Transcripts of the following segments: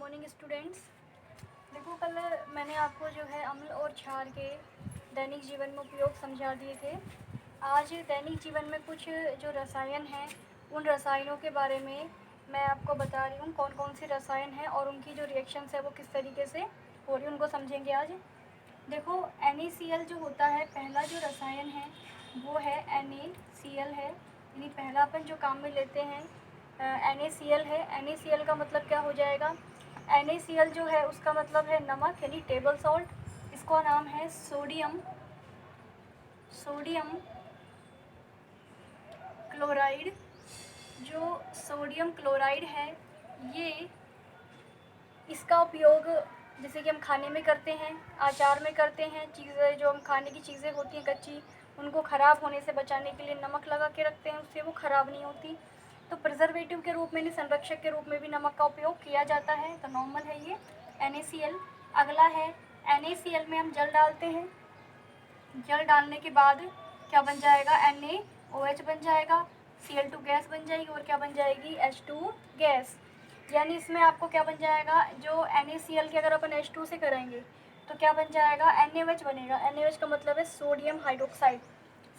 Morning students. देखो, कल मैंने आपको जो है अम्ल और क्षार के दैनिक जीवन में उपयोग समझा दिए थे। आज दैनिक जीवन में कुछ जो रसायन हैं उन रसायनों के बारे में मैं आपको बता रही हूँ, कौन कौन से रसायन हैं और उनकी जो रिएक्शंस है वो किस तरीके से हो रही है, उनको समझेंगे आज। देखो, NaCl जो होता है, पहला जो रसायन है वो है NaCl है, यानी पहला अपन जो काम में लेते हैं NaCl है। NaCl का मतलब क्या हो जाएगा? NaCl जो है उसका मतलब है नमक, यानी टेबल सॉल्ट। इसका नाम है सोडियम क्लोराइड। जो सोडियम क्लोराइड है, ये इसका उपयोग जैसे कि हम खाने में करते हैं, अचार में करते हैं, चीज़ें जो हम खाने की चीज़ें होती हैं कच्ची, उनको ख़राब होने से बचाने के लिए नमक लगा के रखते हैं, उससे वो ख़राब नहीं होती। तो प्रिजर्वेटिव के रूप में, संरक्षक के रूप में भी नमक का उपयोग किया जाता है। तो नॉर्मल है ये NaCl। अगला है NaCl में हम जल डालते हैं। जल डालने के बाद क्या बन जाएगा? NaOH बन जाएगा, Cl2 गैस बन जाएगी और क्या बन जाएगी? H2 gas. यानी इसमें आपको क्या बन जाएगा? जो NaCl के अगर अपन H2 से करेंगे तो क्या बन जाएगा? NaOH बनेगा। NaOH का मतलब है सोडियम हाइड्रोक्साइड।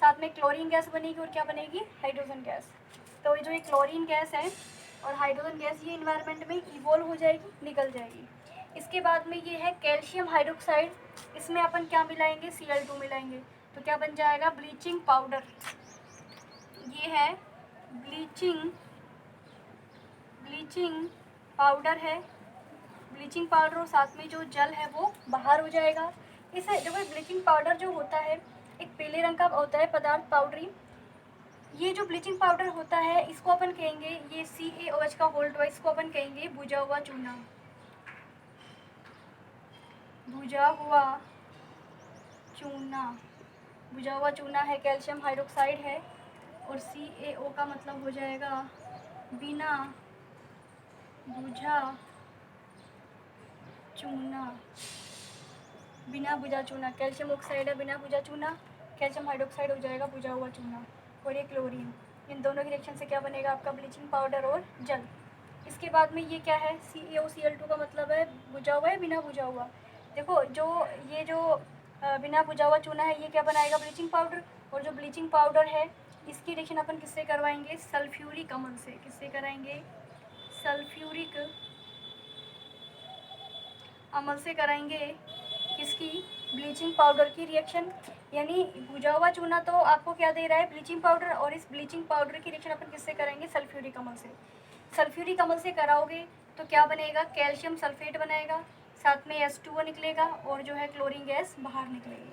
साथ में क्लोरीन गैस बनेगी और क्या बनेगी? Hydrogen gas. तो जो ये क्लोरीन गैस है और हाइड्रोजन गैस, ये इन्वायरमेंट में इवोल्व हो जाएगी, निकल जाएगी। इसके बाद में ये है कैल्शियम हाइड्रोक्साइड। इसमें अपन क्या मिलाएंगे? Cl2 मिलाएंगे। तो क्या बन जाएगा? Bleaching powder. ये है ब्लीचिंग पाउडर है। ब्लीचिंग पाउडर और साथ में जो जल है वो बाहर हो जाएगा। इसे देखो, ब्लीचिंग पाउडर जो होता है एक पीले रंग का होता है पदार्थ, पाउडरी। ये जो ब्लीचिंग पाउडर होता है इसको अपन कहेंगे, ये CaOH का होल्ड है, इसको अपन कहेंगे भुजा हुआ चूना। भुजा हुआ चूना है, कैल्शियम हाइड्रोक्साइड है और CaO का मतलब हो जाएगा बिना बुझा चूना। कैल्शियम ऑक्साइड है, बिना बुझा चूना, कैल्शियम हाइड्रोक्साइड हो जाएगा बुझा हुआ चूना। और ये क्लोरीन, इन दोनों के रिएक्शन से क्या बनेगा? आपका ब्लीचिंग पाउडर और जल। इसके बाद में ये क्या है? CaOCl2 का मतलब है बुझा हुआ है, बिना बुझा हुआ। देखो, ये जो बिना बुझा हुआ चूना है, ये क्या बनाएगा? Bleaching powder. और जो ब्लीचिंग पाउडर है इसकी रिएक्शन अपन किससे करवाएंगे? सल्फ्यूरिक अम्ल से। किससे कराएंगे? सल्फ्यूरिक अम्ल से कराएंगे। किसकी? ब्लीचिंग पाउडर की रिएक्शन। यानी भुजा हुआ चूना तो आपको क्या दे रहा है? Bleaching powder. और इस ब्लीचिंग पाउडर की रिएक्शन अपन किससे कराएंगे? सल्फ्यूरिक अम्ल से। सल्फ्यूरिक अम्ल से कराओगे तो क्या बनेगा? कैल्शियम सल्फेट बनाएगा, साथ में H2O निकलेगा और जो है क्लोरीन गैस बाहर निकलेगी।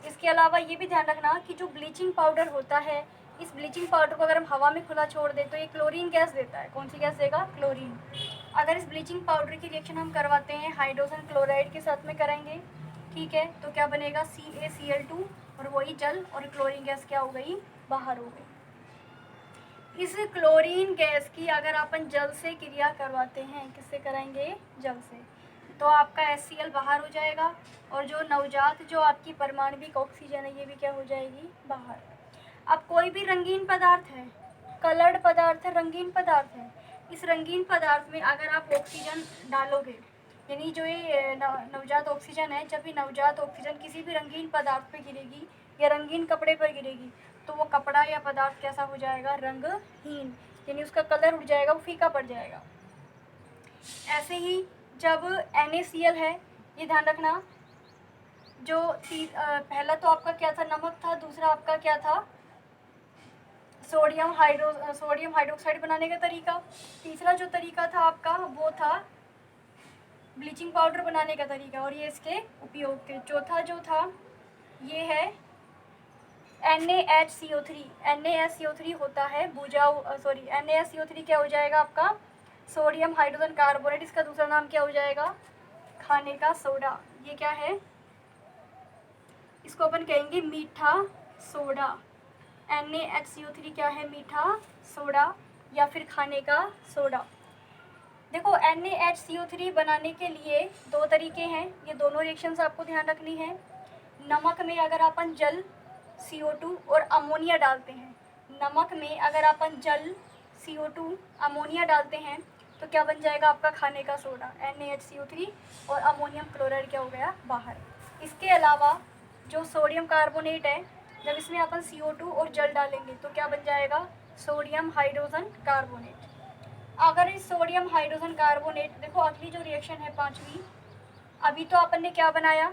इसके अलावा ये भी ध्यान रखना कि जो ब्लीचिंग पाउडर होता है, इस ब्लीचिंग पाउडर को अगर हम हवा में खुला छोड़ दें तो ये क्लोरीन गैस देता है। कौन सी गैस देगा? क्लोरीन। अगर इस ब्लीचिंग पाउडर की रिएक्शन हम करवाते हैं हाइड्रोजन क्लोराइड के साथ में कराएंगे, ठीक है, तो क्या बनेगा? CaCl2 और वही जल और क्लोरीन गैस क्या हो गई? बाहर हो गई। इस क्लोरीन गैस की अगर अपन जल से क्रिया करवाते हैं, किससे कराएंगे? जल से, तो आपका HCl बाहर हो जाएगा और जो नवजात जो आपकी परमाणविक ऑक्सीजन है ये भी क्या हो जाएगी? बाहर। अब कोई भी रंगीन पदार्थ है, कलर्ड पदार्थ है, रंगीन पदार्थ है, इस रंगीन पदार्थ में अगर आप ऑक्सीजन डालोगे, यानी जो ये नवजात ऑक्सीजन है, जब भी नवजात ऑक्सीजन किसी भी रंगीन पदार्थ पर गिरेगी या रंगीन कपड़े पर गिरेगी तो वो कपड़ा या पदार्थ कैसा हो जाएगा? रंगहीन, यानी उसका कलर उड़ जाएगा, वो फीका पड़ जाएगा। ऐसे ही जब NaCl है, ये ध्यान रखना, जो पहला तो आपका क्या था? नमक था। दूसरा आपका क्या था? सोडियम हाइड्रोक्साइड बनाने का तरीका। तीसरा जो तरीका था आपका वो था ब्लीचिंग पाउडर बनाने का तरीका, और ये इसके उपयोग थे। चौथा जो था ये है NaHCO3। NaHCO3 होता है NaHCO3 क्या हो जाएगा आपका? Sodium hydrogen carbonate. इसका दूसरा नाम क्या हो जाएगा? खाने का सोडा। ये क्या है? इसको अपन कहेंगे मीठा सोडा। NaHCO3 क्या है? मीठा सोडा या फिर खाने का सोडा। देखो, NaHCO3 बनाने के लिए दो तरीके हैं, ये दोनों रिएक्शंस आपको ध्यान रखनी है। नमक में अगर अपन जल CO2 और अमोनिया डालते हैं, नमक में अगर अपन जल CO2 अमोनिया डालते हैं तो क्या बन जाएगा आपका खाने का सोडा NaHCO3 और अमोनियम क्लोराइड क्या हो गया बाहर। इसके अलावा जो सोडियम कार्बोनेट है, जब इसमें अपन CO2 और जल डालेंगे तो क्या बन जाएगा सोडियम हाइड्रोजन कार्बोनेट। अगर इस सोडियम हाइड्रोजन कार्बोनेट, देखो अगली जो रिएक्शन है पांचवी, अभी तो अपन ने क्या बनाया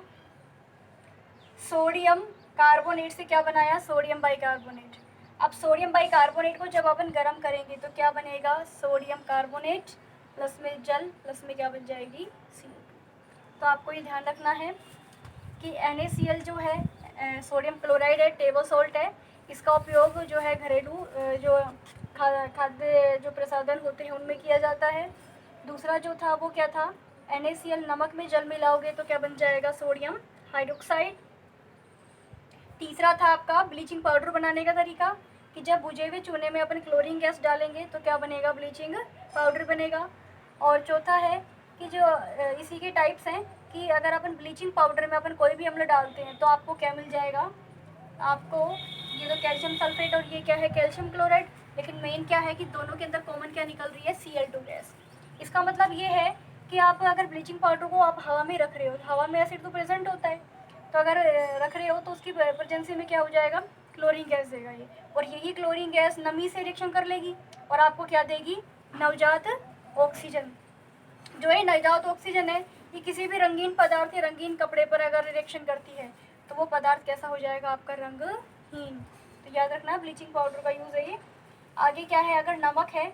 सोडियम कार्बोनेट से क्या बनाया सोडियम बाइकार्बोनेट। अब सोडियम बाइकार्बोनेट को जब अपन गर्म करेंगे तो क्या बनेगा सोडियम कार्बोनेट प्लस में जल प्लस में क्या बन जाएगी CO2। तो आपको ये ध्यान रखना है कि NaCl जो है सोडियम क्लोराइड है, टेबल सॉल्ट है, इसका उपयोग जो है घरेलू जो खाद्य जो प्रसाधन होते हैं उनमें किया जाता है। दूसरा जो था वो क्या था NaCl नमक में जल मिलाओगे तो क्या बन जाएगा सोडियम हाइड्रोक्साइड। तीसरा था आपका ब्लीचिंग पाउडर बनाने का तरीका कि जब बुझे हुए चूने में अपन क्लोरीन गैस डालेंगे तो क्या बनेगा ब्लीचिंग पाउडर बनेगा। और चौथा है कि जो इसी के टाइप्स हैं कि अगर अपन ब्लीचिंग पाउडर में अपन कोई भी अम्ल डालते हैं तो आपको क्या मिल जाएगा, आपको ये तो कैल्शियम सल्फेट और ये क्या है कैल्शियम क्लोराइड, लेकिन मेन क्या है कि दोनों के अंदर कॉमन क्या निकल रही है Cl2 गैस। इसका मतलब ये है कि आप अगर ब्लीचिंग पाउडर को आप हवा में रख रहे हो, हवा में एसिड तो प्रेजेंट होता है, तो अगर रख रहे हो तो उसकी प्रेजेंसी में क्या हो जाएगा क्लोरीन गैस देगा ये, और यही क्लोरीन गैस नमी से रिएक्शन कर लेगी और आपको क्या देगी नवजात ऑक्सीजन। जो ये नवजात ऑक्सीजन है ये किसी भी रंगीन पदार्थ या रंगीन कपड़े पर अगर रिएक्शन करती है तो वो पदार्थ कैसा हो जाएगा आपका रंगहीन। तो याद रखना ब्लीचिंग पाउडर का यूज़ है ये। आगे क्या है, अगर नमक है,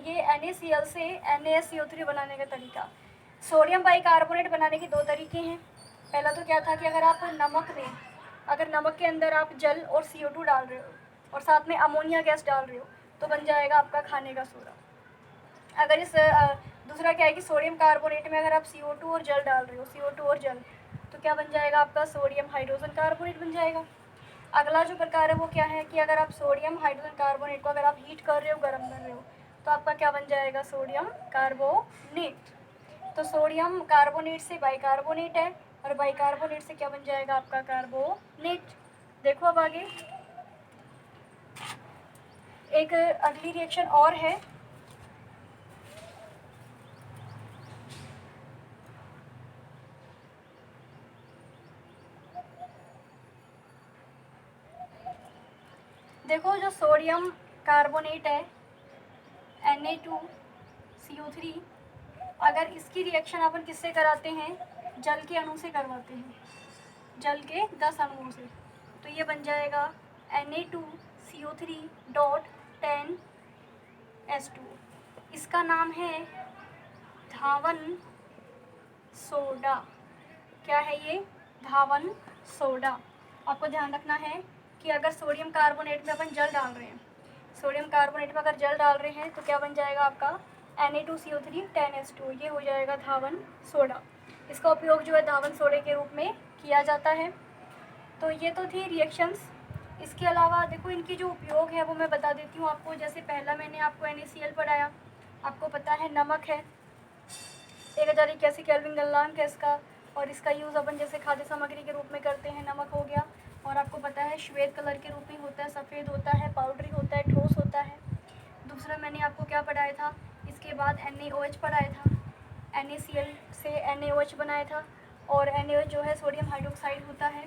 ये NaCl से NaSCO3 बनाने का तरीका। सोडियम बाइकार्बोनेट बनाने के दो तरीके हैं। पहला तो क्या था कि अगर आप अगर नमक के अंदर आप जल और CO2 डाल रहे हो और साथ में अमोनिया गैस डाल रहे हो तो बन जाएगा आपका खाने का सोडा। अगर इस दूसरा क्या है कि सोडियम कार्बोनेट में अगर आप CO2 और जल डाल रहे हो, CO2 और जल, तो क्या बन जाएगा आपका सोडियम हाइड्रोजन कार्बोनेट बन जाएगा। अगला जो प्रकार है वो क्या है कि अगर आप सोडियम हाइड्रोजन कार्बोनेट को अगर आप हीट कर रहे हो, गर्म कर रहे हो, तो आपका क्या बन जाएगा सोडियम कार्बोनेट। तो सोडियम कार्बोनेट से बाइकार्बोनेट है और बाइकार्बोनेट से क्या बन जाएगा आपका कार्बोनेट। देखो अब आगे एक अगली रिएक्शन और है, देखो जो सोडियम कार्बोनेट है Na2CO3, अगर इसकी रिएक्शन अपन किससे कराते हैं जल के अणु से करवाते हैं, जल के 10 अणुओं से, तो ये बन जाएगा Na2CO3 डॉट 10H2। इसका नाम है धावन सोडा। क्या है ये धावन सोडा। आपको ध्यान रखना है कि अगर सोडियम कार्बोनेट में अपन जल डाल रहे हैं, सोडियम कार्बोनेट में अगर जल डाल रहे हैं तो क्या बन जाएगा आपका Na2CO3 10H2, ये हो जाएगा धावन सोडा। इसका उपयोग जो है धावन सोडे के रूप में किया जाता है। तो ये तो थी रिएक्शंस। इसके अलावा देखो इनकी जो उपयोग है वो मैं बता देती हूँ आपको। जैसे पहला मैंने आपको NaCl पढ़ाया, आपको पता है नमक है 1081 केल्विन गलनांक है इसका, और इसका यूज़ अपन जैसे खाद्य सामग्री के रूप में करते हैं, नमक हो गया। और आपको पता है श्वेत कलर के रूप में होता है, सफ़ेद होता है, पाउडरी होता है, ठोस होता है। दूसरा मैंने आपको क्या पढ़ाया था, इसके बाद NaOH पढ़ाया था, NaCl से NaOH बनाया था, और NaOH जो है सोडियम हाइड्रोक्साइड होता है।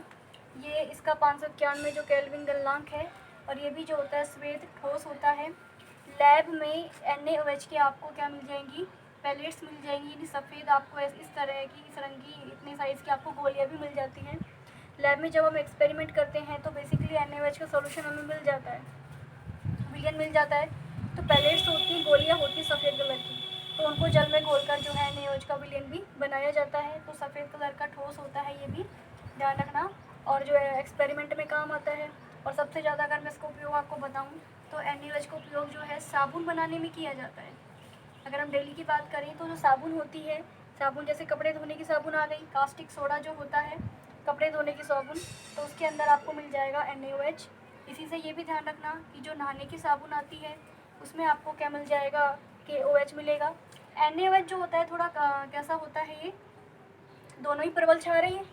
ये इसका 591 जो केल्विन गलनांक है, और ये भी जो होता है श्वेत ठोस होता है। लैब में NaOH के आपको क्या मिल जाएंगी पैलेट्स मिल जाएंगी, यानी सफ़ेद आपको इस तरह की इस रंग की इतने साइज़ की आपको गोलियाँ भी मिल जाती हैं। लैब में जब हम एक्सपेरिमेंट करते हैं तो बेसिकली NaOH का सॉल्यूशन हमें मिल जाता है, विलियन मिल जाता है। तो पैलेट्स होती हैं, गोलियाँ होती हैं सफ़ेद कलर की, तो उनको जल में घोलकर जो है NaOH का विलियन भी बनाया जाता है। तो सफ़ेद कलर का ठोस होता है, ये भी ध्यान रखना, और जो है एक्सपेरिमेंट में काम आता है। और सबसे ज़्यादा अगर मैं इसका उपयोग आपको बताऊँ तो NaOH का उपयोग जो है साबुन बनाने में किया जाता है। अगर हम डेली की बात करें तो जो साबुन होती है, साबुन जैसे कपड़े धोने की साबुन आ गई, कास्टिक सोडा जो होता है कपड़े धोने की साबुन, तो उसके अंदर आपको मिल जाएगा NaOH। इसी से ये भी ध्यान रखना कि जो नहाने की साबुन आती है उसमें आपको क्या मिल जाएगा KOH मिलेगा। NaOH जो होता है थोड़ा कैसा होता है, ये दोनों ही प्रबल क्षारीय है।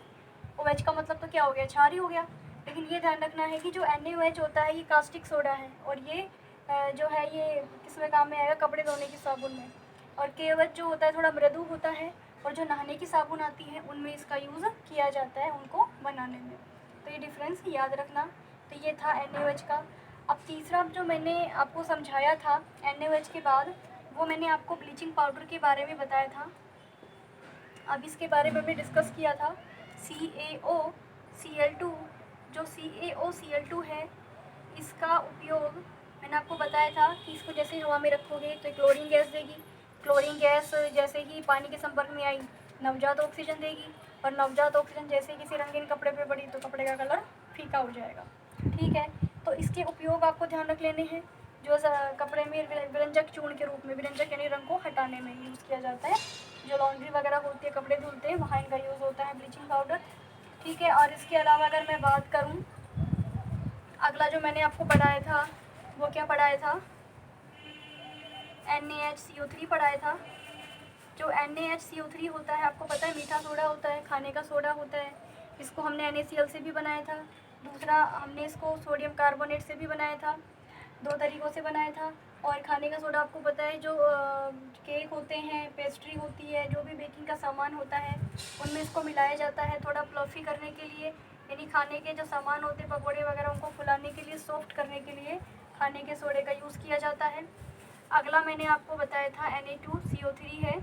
OH का मतलब तो क्या हो गया, क्षारीय हो गया। लेकिन ये ध्यान रखना है कि जो NaOH होता है ये कास्टिक सोडा है, और ये जो है ये किस में काम में आएगा, कपड़े धोने की साबुन में। और केवच जो होता है थोड़ा मृदु होता है, और जो नहाने की साबुन आती है उनमें इसका यूज़ किया जाता है उनको बनाने में। तो ये डिफरेंस याद रखना। तो ये था NaOH का। अब तीसरा जो मैंने आपको समझाया था NaOH के बाद, वो मैंने आपको ब्लीचिंग पाउडर के बारे में बताया था। अब इसके बारे में भी डिस्कस किया था। CaOCl2, जो CaOCl2 है, इसका उपयोग मैंने आपको बताया था कि इसको जैसे हवा में रखोगे तो क्लोरीन गैस देगी। क्लोरीन गैस जैसे ही पानी के संपर्क में आई नवजात ऑक्सीजन देगी, और नवजात ऑक्सीजन जैसे किसी रंगीन कपड़े पे पड़ी तो कपड़े का कलर फीका हो जाएगा। ठीक है, तो इसके उपयोग आपको ध्यान रख लेने हैं। जो कपड़े में व्यंजक चूर्ण के रूप में, व्यंजक यानी रंग को हटाने में यूज़ किया जाता है। जो लॉन्ड्री वगैरह होती है, कपड़े धुलते हैं, वहाँ इनका यूज़ होता है ब्लीचिंग पाउडर। ठीक है, और इसके अलावा अगर मैं बात करूँ, अगला जो मैंने आपको पढ़ाया था वो क्या पढ़ाया था, NaHCO3 पढ़ाया था। जो NaHCO3 होता है, आपको पता है मीठा सोडा होता है, खाने का सोडा होता है। इसको हमने NaCl से भी बनाया था। दूसरा हमने इसको सोडियम कार्बोनेट से भी बनाया था। 2 तरीक़ों से बनाया था। और खाने का सोडा आपको पता है, जो केक होते हैं, पेस्ट्री होती है, जो भी बेकिंग का सामान होता है, उनमें इसको मिलाया जाता है थोड़ा फ्लफ़ी करने के लिए। यानी खाने के जो सामान होते हैं, पकौड़े वगैरह, उनको फुलाने के लिए, सॉफ्ट करने के लिए खाने के सोडे का यूज़ किया जाता है। अगला मैंने आपको बताया था Na2CO3 है।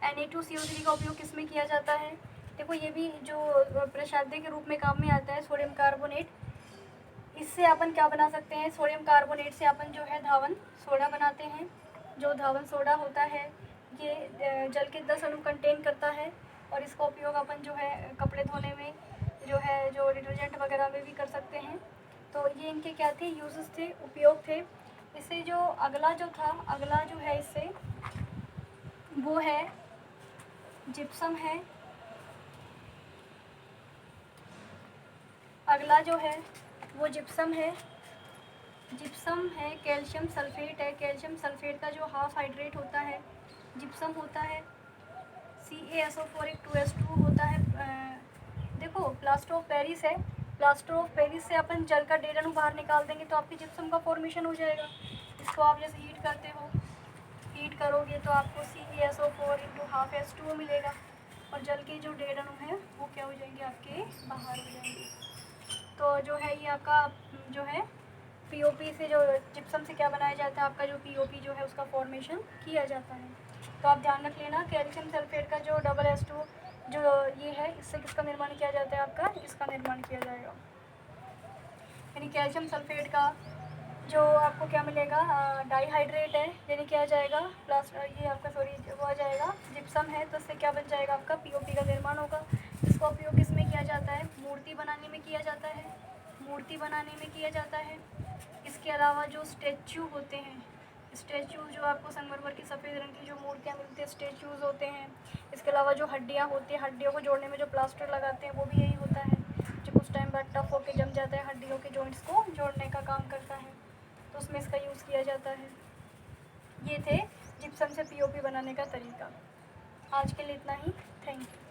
Na2CO3 का उपयोग किस में किया जाता है? देखो, ये भी जो प्रसाध्य के रूप में काम में आता है, सोडियम कार्बोनेट। इससे अपन क्या बना सकते हैं, सोडियम कार्बोनेट से अपन जो है धावन सोडा बनाते हैं। जो धावन सोडा होता है, ये जल के 10 अणु कंटेन करता है, और इसका उपयोग अपन जो है कपड़े धोने में, जो है जो डिटर्जेंट वगैरह में भी कर सकते हैं। तो ये इनके क्या थे, यूजेस थे, उपयोग थे। इससे जो अगला जो था, अगला जो है इससे, वो है जिप्सम है। अगला जो है वो जिप्सम है। जिप्सम है, कैल्शियम सल्फेट है। कैल्शियम सल्फेट का जो हाफ हाइड्रेट होता है जिप्सम होता है। CaSO4 एक 2S2 होता है। देखो, प्लास्टर ऑफ पेरिस है। प्लास्टर ऑफ पेरिस से अपन जल का 1.5 अणु बाहर निकाल देंगे तो आपकी जिप्सम का फॉर्मेशन हो जाएगा। इसको आप जैसे हीट करते हो, हीट करोगे तो आपको CaSO4 × हाफ H2O मिलेगा, और जल के जो 1.5 अणु हैं वो क्या हो जाएंगे, आपके बाहर हो जाएंगे। तो जो है ये आपका जो है POP से, जो जिप्सम से क्या बनाया जाता है, आपका जो POP जो है उसका फॉर्मेशन किया जाता है। तो आप ध्यान रख लेना, कैल्शियम सल्फेट का जो H2 जो ये है, इससे किसका निर्माण किया जाता है, आपका इसका निर्माण किया जाएगा। यानी कैल्शियम सल्फेट का जो आपको क्या मिलेगा, डाईहाइड्रेट है, यानी क्या आ जाएगा, प्लस ये आपका सॉरी वो आ जाएगा जिप्सम है, तो इससे क्या बन जाएगा, आपका POP का निर्माण होगा। इसका उपयोग किस में किया जाता है, मूर्ति बनाने में किया जाता है। मूर्ति बनाने में किया जाता है। इसके अलावा जो स्टैचू होते हैं, स्टैचू जो आपको संगमरमर की सफ़ेद रंग की जो मूर्तियाँ मिलती है, स्टैचूज़ होते हैं। इसके अलावा जो हड्डियाँ होती हैं, हड्डियों को जोड़ने में जो प्लास्टर लगाते हैं, वो भी यही होता है, जो कुछ टाइम बाद टफ होकर जम जाता है, हड्डियों के जॉइंट्स को जोड़ने का काम करता है, तो उसमें इसका यूज़ किया जाता है। ये थे जिप्सम से POP बनाने का तरीका। आज के लिए इतना ही। Thank you.